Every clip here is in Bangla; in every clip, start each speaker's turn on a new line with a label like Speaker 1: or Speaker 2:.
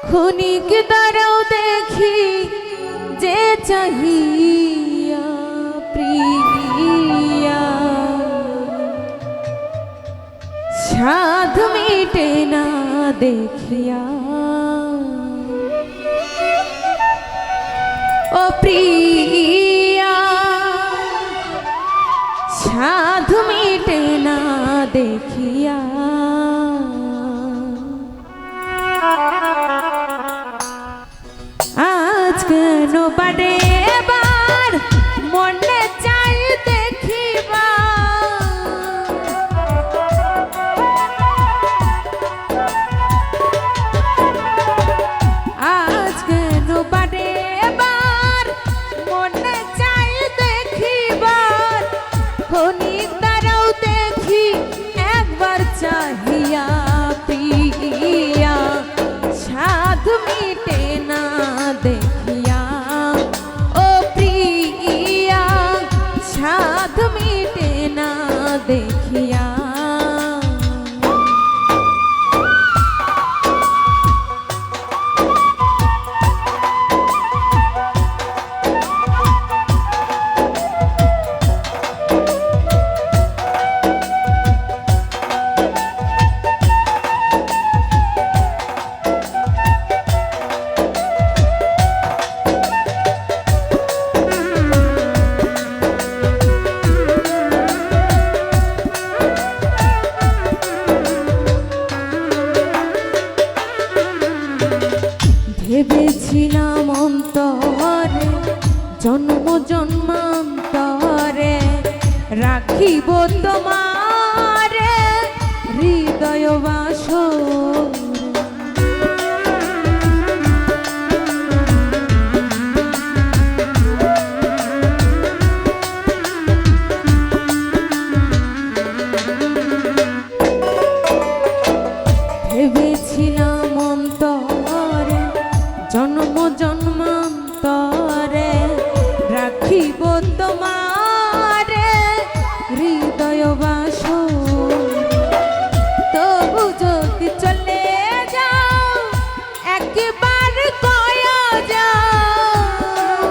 Speaker 1: ক্ষণিক দাঁড়াও দেখি যে চাহিয়া প্রিয়া, সাধ মিটে না দেখিয়া। ও প্রিয়া, সাধ মিটে না দেখিয়া। আজ কেন বাড়ে এবার মনে চাই দেখিবা, আজ কেন বাড়ে এবার মনে চাই দেখিবার। ক্ষণিক দাঁড়াও দেখি একবার চাহিয়া প্রিয়া, সাধ মিটে না দেখিয়া। ও প্রিয়া, সাধ মিটে না দেখিয়া। ভেবেছিলাম অন্তরে জন্ম জন্মান্তরে রাখিব তোমারে হৃদয় বাসরে। ভেবেছিলাম অন্তরে জন্ম জন্মান্তরে রাখিব তোমারে হৃদয় বাসরে। তবু যদি চলে যাও একবার কয়া যাও,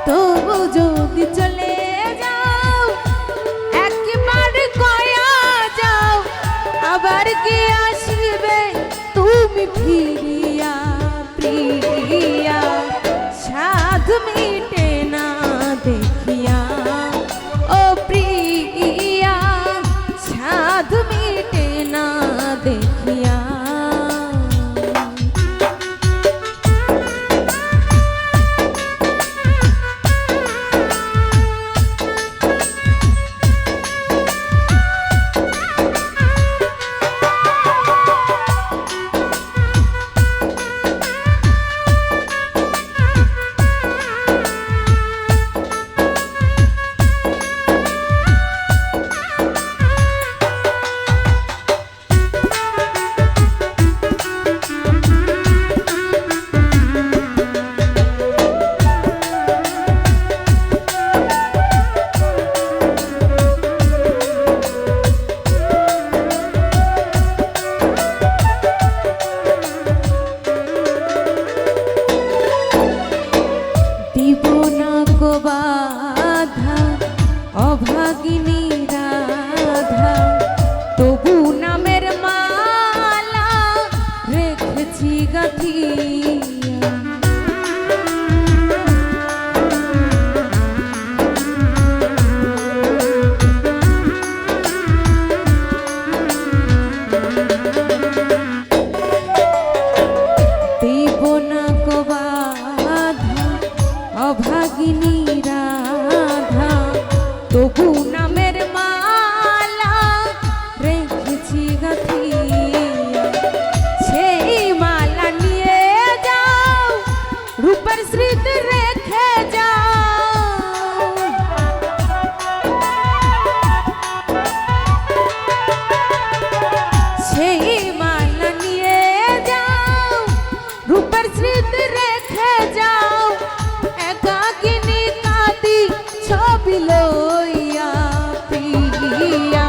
Speaker 1: তবু যদি চলে যাও একবার কয়া যাও, আবার কি আসবে তুমি ফিরিয়া প্রিয়া, সাধ মিটে না দেখিয়া। ও প্রিয়া, সাধ মিটে না দেখিয়া। বাধা অভাগিনী রাধা, তবু নামের মালা রেখেছি গাঁথিয়া। দেব না কো বাধা অভাগিনী রাধা, তবু নামের মালা রেখেছি গাঁথিয়া। সেই মালা নিয়ে যাও রূপের স্মৃতি রেখে যাও, সেই মালা নিয়ে যাও রূপের স্মৃতি রেখে যাও। একাকিনী কাঁদি ছবি লইয়া প্রিয়া,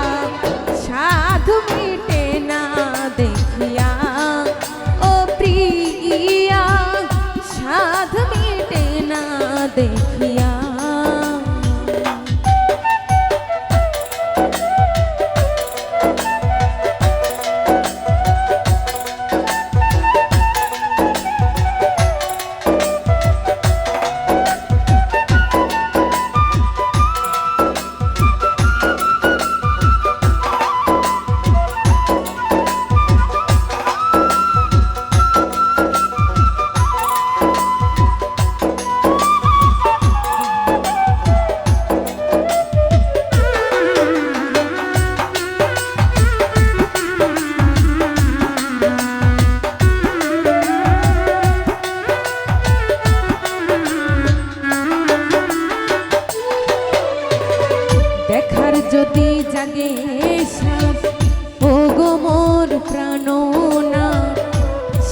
Speaker 1: যদি জাগে সাধ ও গো মোর প্রাণনা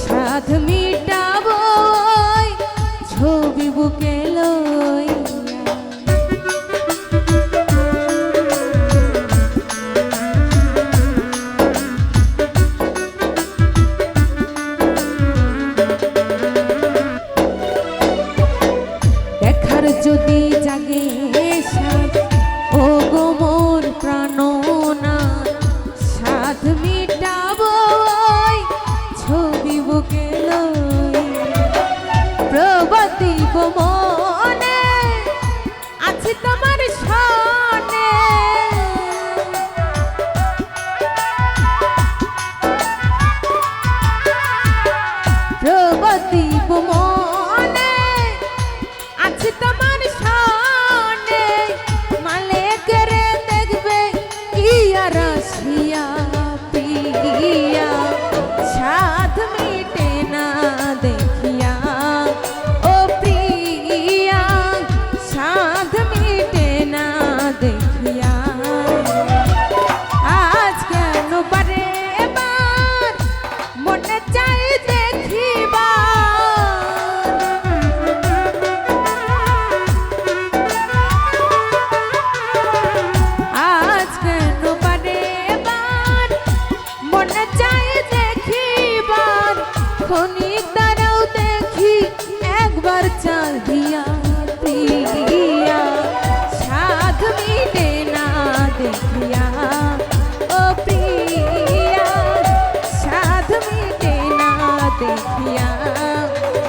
Speaker 1: সাধ মিটাবো ছবি বুকে লইয়া দেখার যদি জাগে সাধ ও গো মোর প্রাণনা সাধ মিটাবো ছবি বুকে লইয়া প্রবতিব মনে আছে তোমার সনে প্রবতিব মনে আছে তোমার সনে মালে করে দেখবে কি আর আসিয়া প্রিয়া সাধ মিটে না দেখিয়া ও প্রিয়া সাধ মিটে না দেখিয়া আজ কেন বারে বার মনে চাই দেখিবার আজ কেন বারে বার মনে চাই দেখিবার ক্ষণিক দাঁড়াও দেখি একবার চাল দিয়া প্রিয়া সাধ মিটে না দেখিয়া ও প্রিয়া সাধ মিটে না দেখিয়া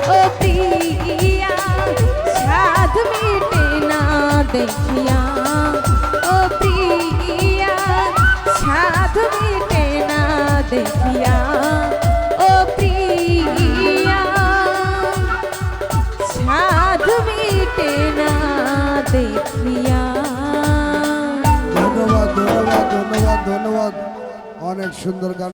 Speaker 1: ও প্রিয়া সাধ মিটে না দেখিয়া ও প্রিয়া সাধ মিটে না দেখিয়া ও প্রিয়া সাধ মিটে না দেখিয়া
Speaker 2: ধন্যবাদ ধন্যবাদ ধন্যবাদ ধন্যবাদ অনেক সুন্দর গান।